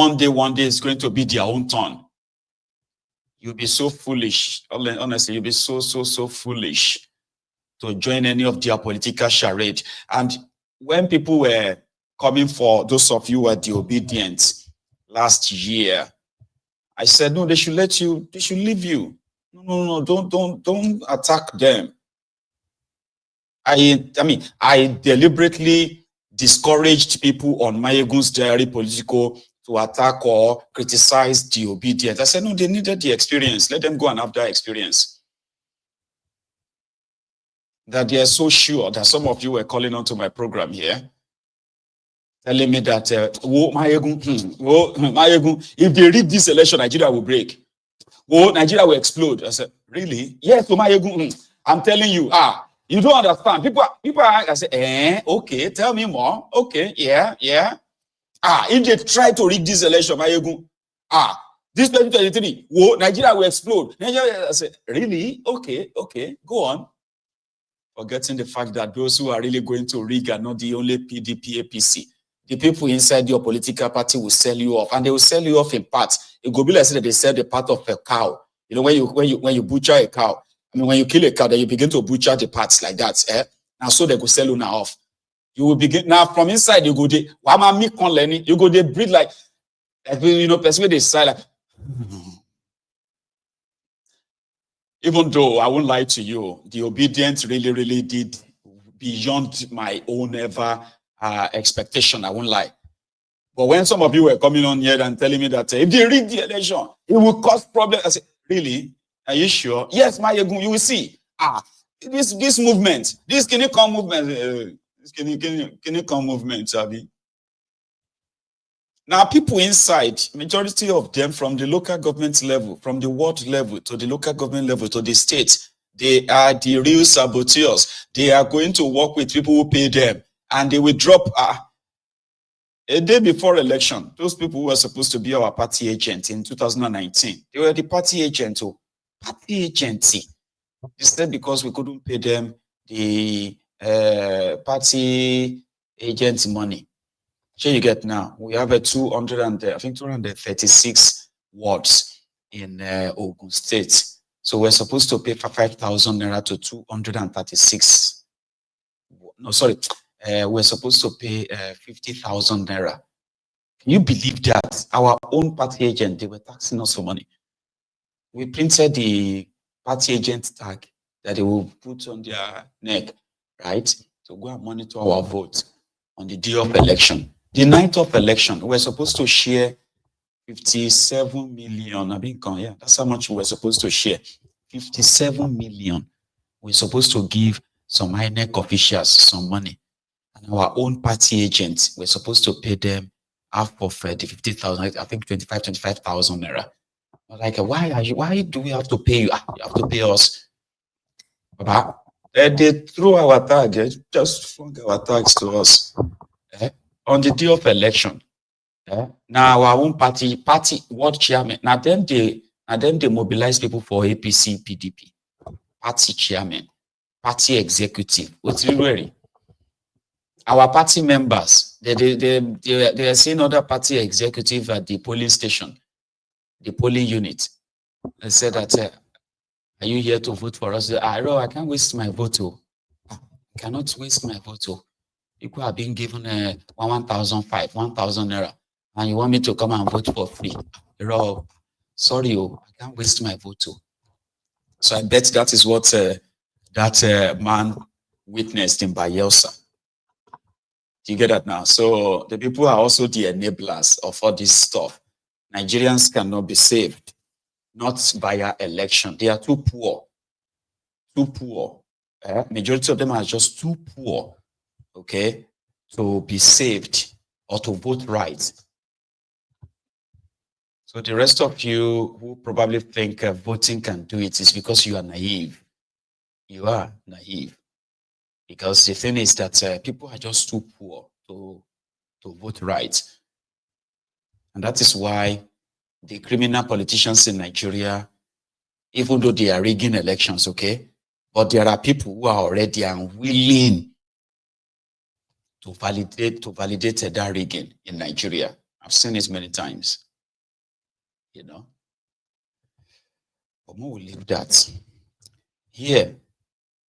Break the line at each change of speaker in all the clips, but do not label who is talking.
one day it's going to be their own turn. You'll be so foolish. Honestly, you'll be so foolish to join any of their political charade. And when people were coming for those of you who were the obedient last year, I said, no, they should leave you. No, don't attack them. I mean, I deliberately discouraged people on Mayegun's Diary Political to attack or criticize the obedient. I said, no, they needed the experience. Let them go and have that experience. That they are so sure that some of you were calling onto my program here, telling me that, Mayegun, if they rig this election, Nigeria will break. Nigeria will explode. I said, really? Yes, Mayegun, I'm telling you, you don't understand. People I say, okay, tell me more. Okay, yeah. If they try to rig this election, Mayegun, this 2023, Nigeria will explode. I said, really? Okay, go on. Forgetting the fact that those who are really going to rig are not the only PDP, APC. The people inside your political party will sell you off, and they will sell you off in parts. It could be like that they sell the part of a cow. You know, when you butcher a cow, I mean, when you kill a cow, then you begin to butcher the parts like that. Now, so they go sell you now off. You will begin now from inside. You go there. You go there, breathe like you know, person they say like. Even though I won't lie to you, the obedience really did beyond my own ever expectation. I won't lie. But when some of you were coming on here and telling me that if they rig the election, it will cause problems, I said, really? Are you sure? Yes, Mayegun, you will see. This movement, this can you come movement, can you come movement, Abi? Now, people inside, majority of them from the local government level, from the ward level to the local government level to the state, they are the real saboteurs. They are going to work with people who pay them, and they will drop a day before election. Those people who were supposed to be our party agent in 2019, they were the party agent. Party agency. Instead, because we couldn't pay them the party agent money. Here you get now. We have a 236 wards in Ogun State. So we're supposed to pay 5,000 naira to 236. No, sorry. We're supposed to pay 50,000 naira. Can you believe that? Our own party agent, they were taxing us for money. We printed the party agent tag that they will put on their neck, right? To go and monitor our vote on the day of election. The night of election, we're supposed to share 57 million. Yeah, that's how much we're supposed to share. 57 million. We're supposed to give some INEC officials some money. And our own party agents, we're supposed to pay them half of the 50,000, I think 25,000 naira. Like, why do we have to pay you? You have to pay us. But they threw our tag, just flung our tags to us. On the day of election, now our own party ward chairman, now then they mobilize people for APC, PDP, party chairman, party executive. What's really? Our party members, they are seeing other party executive at the polling station, the polling unit. They said that, are you here to vote for us? I can't waste my vote. I cannot waste my vote. People are being given 1,005, 1,000 naira, and you want me to come and vote for free? Sorry, I can't waste my vote. So I bet that is what that man witnessed in Bayelsa. Do you get that now? So the people are also the enablers of all this stuff. Nigerians cannot be saved, not via election. They are too poor. Too poor. Majority of them are just too poor, okay, to be saved or to vote right. So the rest of you who probably think voting can do it is because you are naive. You are naive. Because the thing is that people are just too poor to vote right. And that is why the criminal politicians in Nigeria, even though they are rigging elections, okay, but there are people who are already unwilling to validate that rigging in Nigeria. I've seen it many times, you know. But we will leave that. Here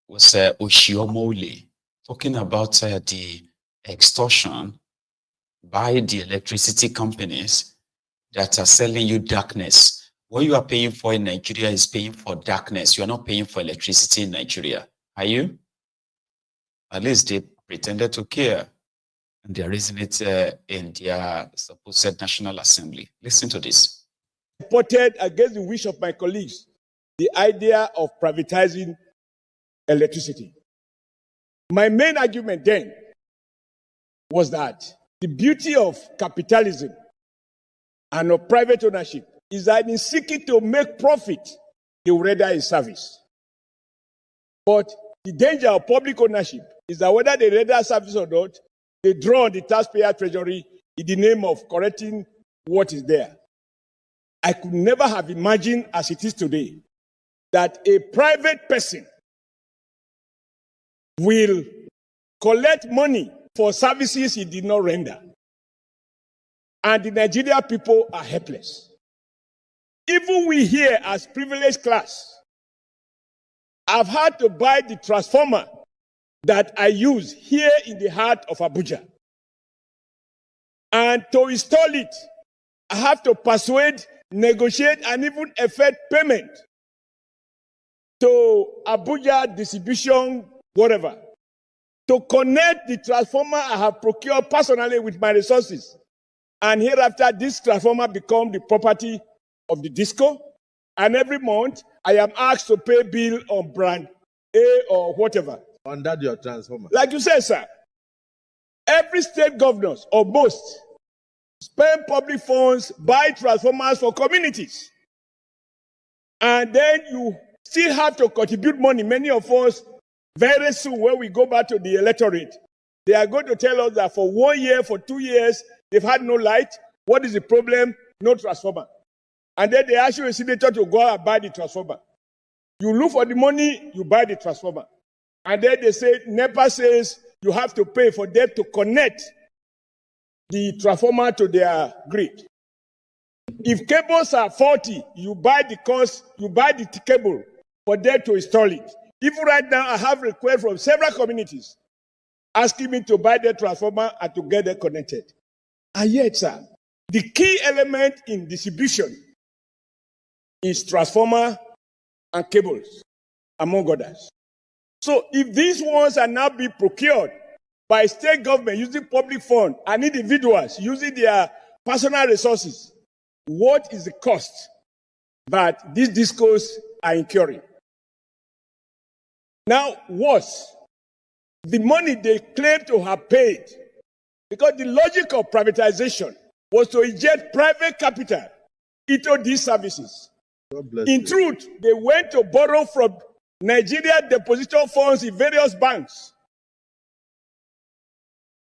was Oshi-omo-ole talking about the extortion by the electricity companies that are selling you darkness. What you are paying for in Nigeria is paying for darkness. You are not paying for electricity in Nigeria. Are you? At least they pretended to care. And they're raising it in their supposed National Assembly. Listen to this.
Supported against the wish of my colleagues the idea of privatizing electricity. My main argument then was that the beauty of capitalism and of private ownership is that in seeking to make profit, they will render a service. But the danger of public ownership is that whether they render a service or not, they draw on the taxpayer treasury in the name of correcting what is there. I could never have imagined, as it is today, that a private person will collect money for services he did not render. And the Nigerian people are helpless. Even we here as privileged class have had to buy the transformer that I use here in the heart of Abuja. And to install it, I have to persuade, negotiate, and even effect payment to Abuja distribution, whatever, to connect the transformer I have procured personally with my resources. And hereafter, this transformer becomes the property of the disco. And every month, I am asked to pay bill on brand A or whatever.
Under your transformer.
Like you said, sir, every state governors, or most, spend public funds, buy transformers for communities. And then you still have to contribute money. Many of us, very soon, when we go back to the electorate, they are going to tell us that for 1 year, for 2 years, they've had no light. What is the problem? No transformer. And then they ask you a senator to go out and buy the transformer. You look for the money, you buy the transformer. And then they say, NEPA says you have to pay for them to connect the transformer to their grid. If cables are faulty, you buy the cable for them to install it. Even right now, I have requests from several communities asking me to buy the transformer and to get them connected. And yet, sir, the key element in distribution is transformer and cables, among others. So if these ones are now being procured by state government using public funds and individuals using their personal resources, what is the cost that these discos are incurring? Now, worse, the money they claim to have paid, because the logic of privatization was to inject private capital into these services. In truth, they went to borrow from Nigeria depositor funds in various banks,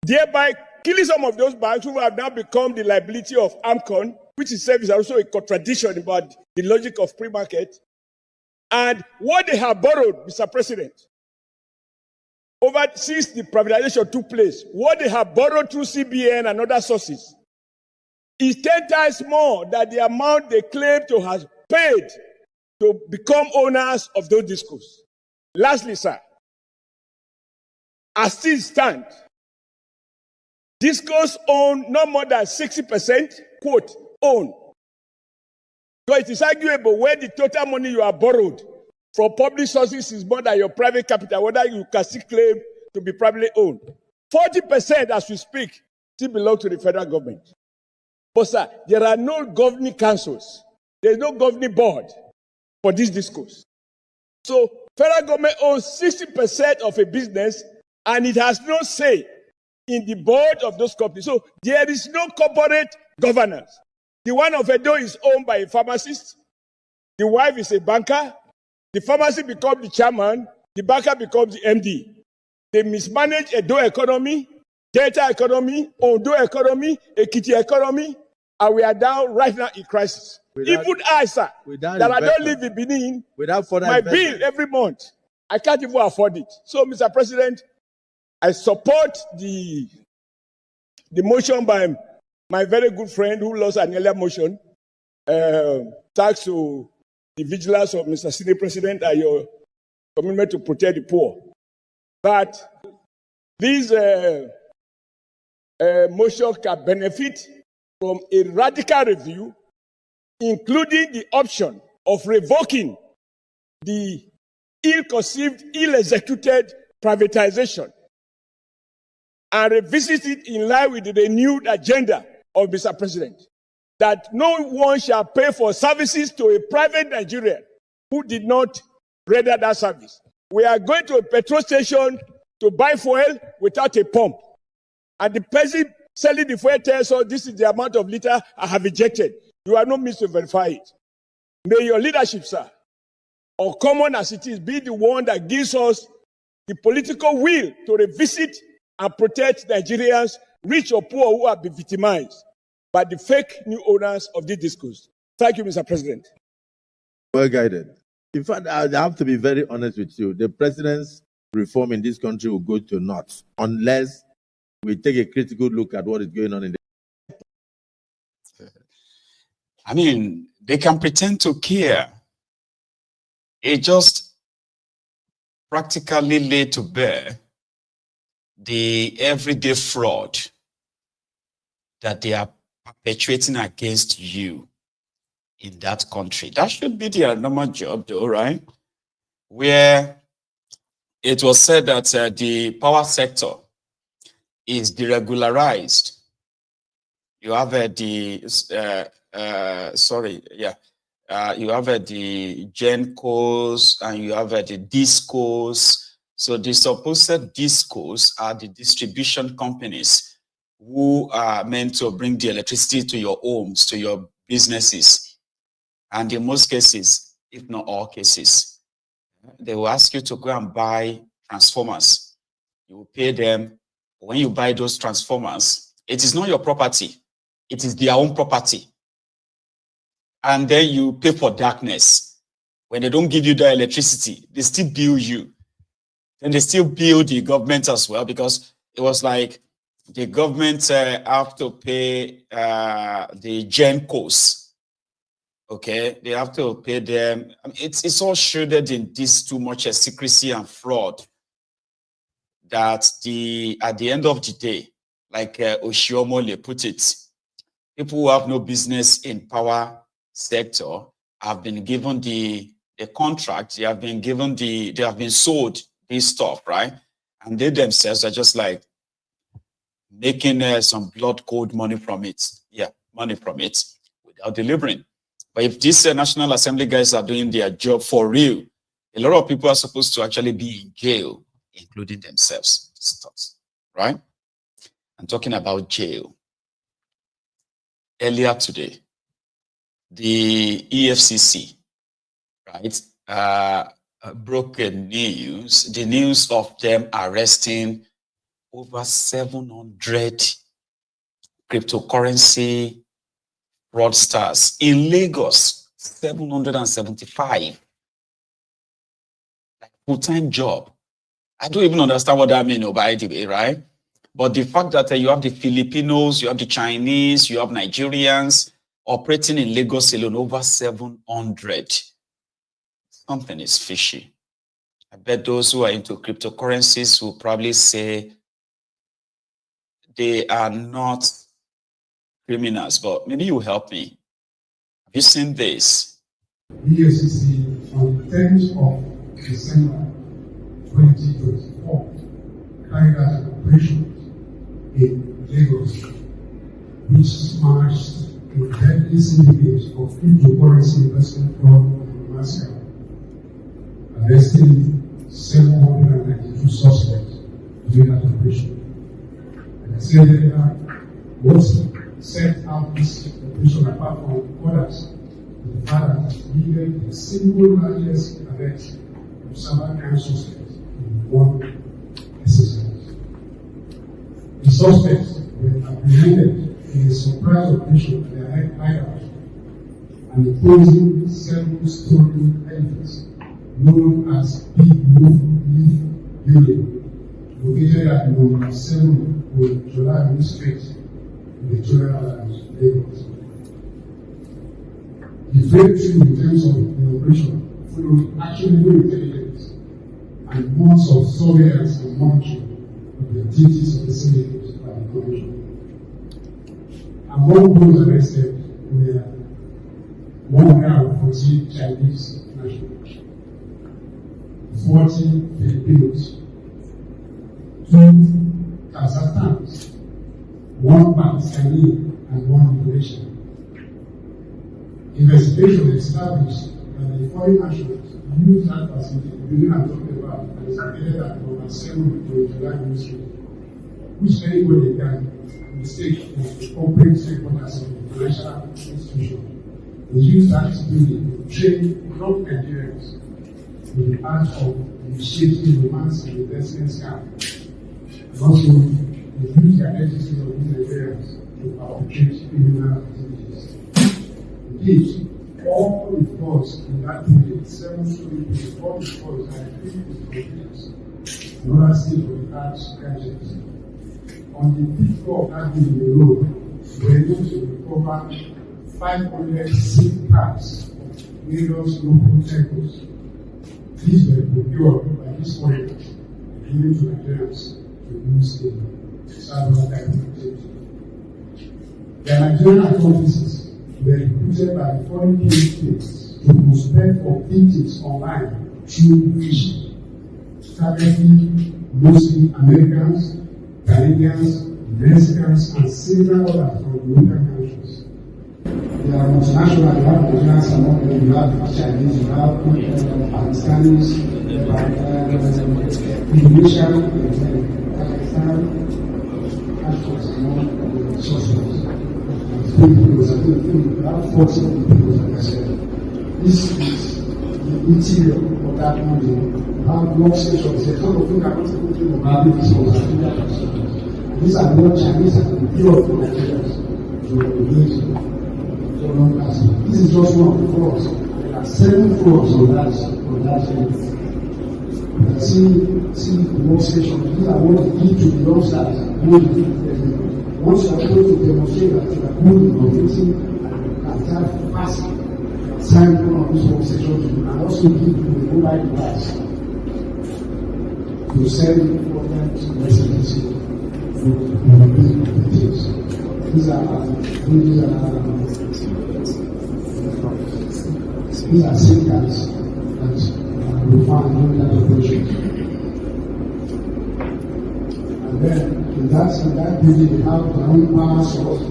thereby killing some of those banks who have now become the liability of AMCON, which itself is also a contradiction about the logic of free market. And what they have borrowed, Mr. President, since the privatization took place, what they have borrowed through CBN and other sources is 10 times more than the amount they claim to have paid to become owners of those discos. Lastly, sir, as things stand, discos own no more than 60%, quote, own. So it is arguable where the total money you have borrowed from public sources is more than your private capital, whether you can still claim to be privately owned. 40%, as we speak, still belong to the federal government. But sir, there are no governing councils. There is no governing board for these discos. So federal government owns 60% of a business and it has no say in the board of those companies. So there is no corporate governance. The one of Edo is owned by a pharmacist. The wife is a banker. The pharmacy becomes the chairman. The banker becomes the MD. They mismanage Edo economy, Delta economy, Ondo economy, Ekiti economy, and we are down right now in crisis. Even I, sir, that I don't live in Benin, my bill every month, I can't even afford it. So, Mr. President, I support the motion by my very good friend who lost an earlier motion, thanks to the vigilance of Mr. Senate President and your commitment to protect the poor. But this motion can benefit from a radical review, including the option of revoking the ill-conceived, ill-executed privatization and revisit it in line with the renewed agenda of Mr. President, that no one shall pay for services to a private Nigerian who did not render that service. We are going to a petrol station to buy fuel without a pump. And the person selling the fuel tells us this is the amount of liter I have injected. You are not means to verify it. May your leadership, sir, or common as it is, be the one that gives us the political will to revisit and protect Nigerians, rich or poor, who have been victimized by the fake new owners of this discourse. Thank you, Mr. President.
Well guided. In fact, I have to be very honest with you. The president's reform in this country will go to naught unless we take a critical look at what is going on in the...
I mean, they can pretend to care. It just practically lay to bear the everyday fraud that they are perpetuating against you in that country. That should be their normal job, though, right? Where it was said that the power sector is deregularized. You have the you have the GenCos and you have the DISCOs. So the supposed DISCOs are the distribution companies who are meant to bring the electricity to your homes, to your businesses. And in most cases, if not all cases, they will ask you to go and buy transformers. You will pay them. When you buy those transformers, it is not your property. It is their own property. And then you pay for darkness. When they don't give you the electricity, they still bill you. And they still bill the government as well, because it was like the government have to pay the GenCos. Okay, they have to pay them. I mean, it's all shrouded in this too much secrecy and fraud that at the end of the day, like Oshi-omo-ole put it, people who have no business in power sector have been given the contract. They have been sold this stuff, right? And they themselves are just like making some blood cold money from it. Yeah, money from it without delivering. But if these National Assembly guys are doing their job for real, a lot of people are supposed to actually be in jail, including themselves, right? I'm talking about jail. Earlier today, the EFCC, right, broke the news of them arresting over 700 cryptocurrency fraudsters in Lagos. 775. Like full-time job. I don't even understand what that means, by the way, right? But the fact that you have the Filipinos, you have the Chinese, you have Nigerians operating in Lagos alone, over 700. Something is fishy. I bet those who are into cryptocurrencies will probably say they are not criminals, but maybe you help me. Have you seen this?
EFCC on the 10th of December 2024 carried out an operation in Lagos which smashed a deadly syndicate of cryptocurrency investment fraud and massacre, arresting 792 suspects during that operation. And I said that what set out this operation apart from others is the fact that it needed the single largest arrest of cybercrime suspects in one exercise. The suspects were apprehended in a surprise operation at their hideout and imposing 7-story edifice known as Big Move Building, located at number 7 July Street, electoral Lagos. The breakthrough in terms of the operation followed actionable intelligence and months of surveillance and monitoring of the activities of the syndicate by the Commission. Among those arrested were 140 Chinese nationals, 40 Filipinos, 2 Kazakhstans, 1 Pakistani, and 1 Indonesian. Investigation established that the foreign nationals used that facility, the building I'm talking about, and is located at number 7 in July Ministry, which anybody can mistake for the corporate headquarters of the financial institution. They used that building to train young Nigerians in the art of initiating romance and investment scam. And also, they used the identity of these Nigerians to perpetrate criminal activities. Indeed, all the frauds in that period, 7 stories, all the frauds are equipped with computers and other state-of-the-art gadgets. On the 5th floor of that building alone, we were able to recover 500 SIM cards of various local telcos. These were procured by these foreigners and given to Nigerians to use in cybercrime activity. The Nigerian accomplices were recruited by the foreign states to prospect for victims online through phishing, targeting mostly Americans, Canadians, Mexicans, and several others from European countries. They are multinational, you have Nigerians among them, you have Chinese, you have Pakistanis, Indonesian, Pakistan, actors among the suspects. Filipinos, I think we have 40 Filipinos, like I said. This is the interior of that building. You have workstations, there's some of you that are not able to have this was these are not Chinese and pure Nigerians to engage so long as this is just one of the floors. There are 7 floors on that area. You can see the workstation. These are what the key to the youngsters. Once you are able to demonstrate that you are good in computing and you can type fast, sign one of these workstations and also give you a mobile device to send important messages with details. These are SIM cards that we found during that operation. And then in that building, they have their own power source,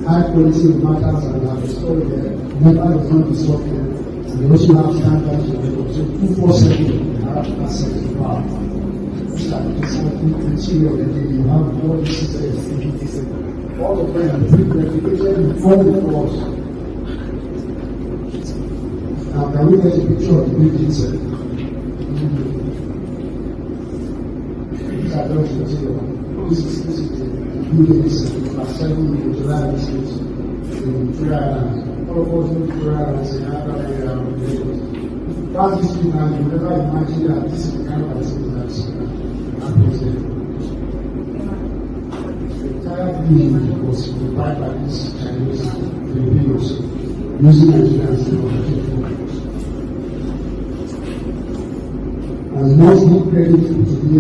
high quality matters and have stored there. Never does not disrupt them. And they also have standards to them. So 247, they have access to power. These are the interior of the building. You have all these systems. All of them are pre-replicated in all the floors. Now, can we get a picture of the building itself? These are those interior. This is the building itself. 7 in July this is in Victoria Island. All of us know Victoria Island is another area of Lagos. That's this thing now, you never imagine that this is the kind of activity that happens there. The entire building was occupied by these Chinese Filipinos using Nigerians to protect. And not give credit to the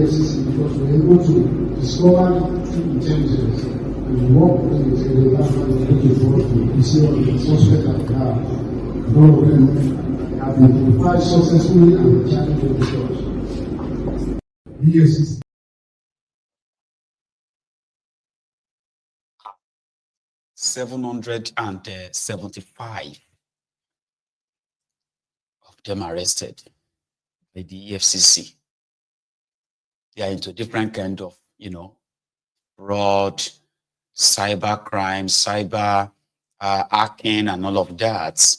FCC because we were able to discover through intelligence and work with the intelligence and looking forward to the see of the suspect that we have. All of them have been identified successfully and charged with the charge. BSC.
$775 of them arrested by the EFCC. They are into different kind of, fraud, cybercrime, cyber hacking, and all of that,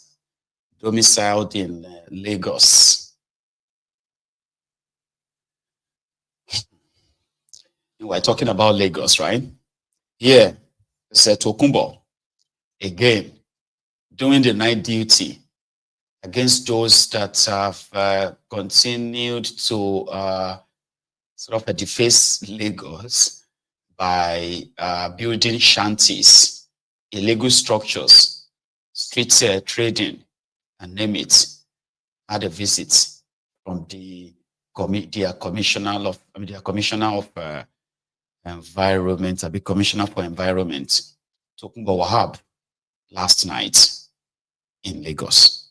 domiciled in Lagos. We're talking about Lagos, right? Here, it's Tokumbo, again, doing the night duty against those that have continued to sort of deface Lagos by building shanties, illegal structures, street trading, and name it, had a visit from their commissioner of environment, a big commissioner for environment, Tokunbo Wahab, last night in Lagos.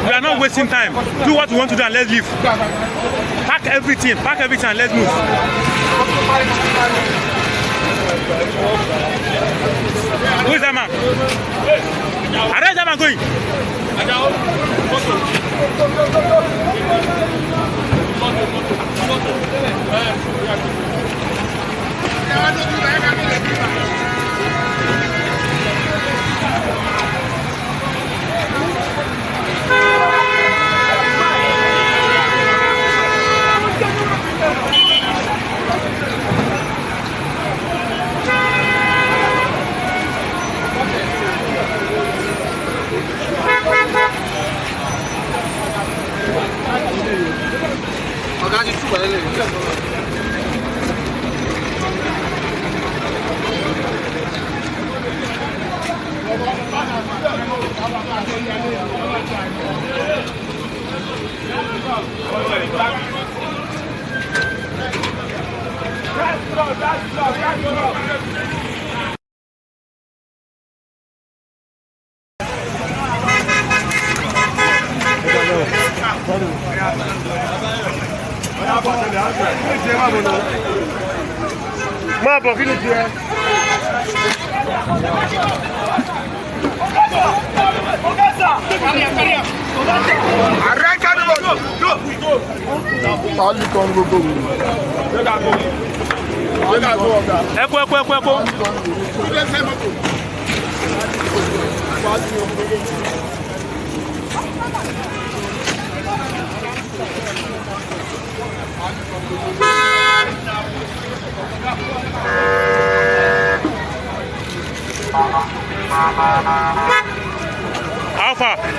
We are not wasting time. Do what we want to do and let's leave. Pack everything and let's move. Who is that man? Arrest that man going. Alpha.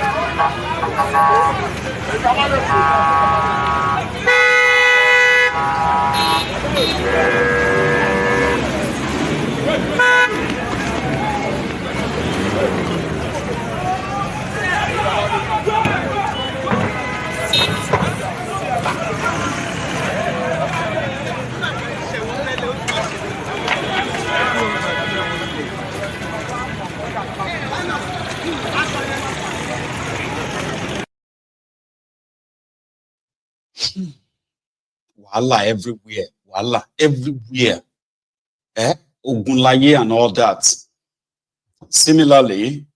Wahala everywhere. Wahala everywhere. Ogunlaye and all that. Similarly,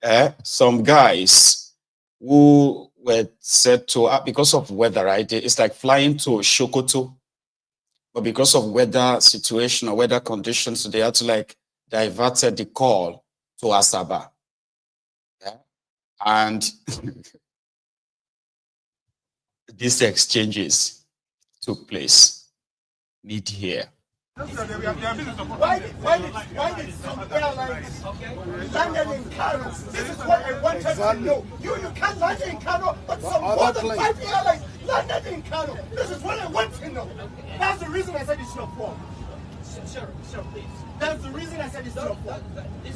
some guys who were said to, because of weather, right? It's like flying to Sokoto, but because of weather situation or weather conditions, they had to like diverted the call to Asaba. And these exchanges took place mid-year.
Why did some airlines land in Kano? This is what I wanted to know. You can't land in Kano, but some more than 5 airlines landed in Kano. This is what I want to know. That's the reason I said it's your fault. Sure, please. That's the reason I said it's your fault.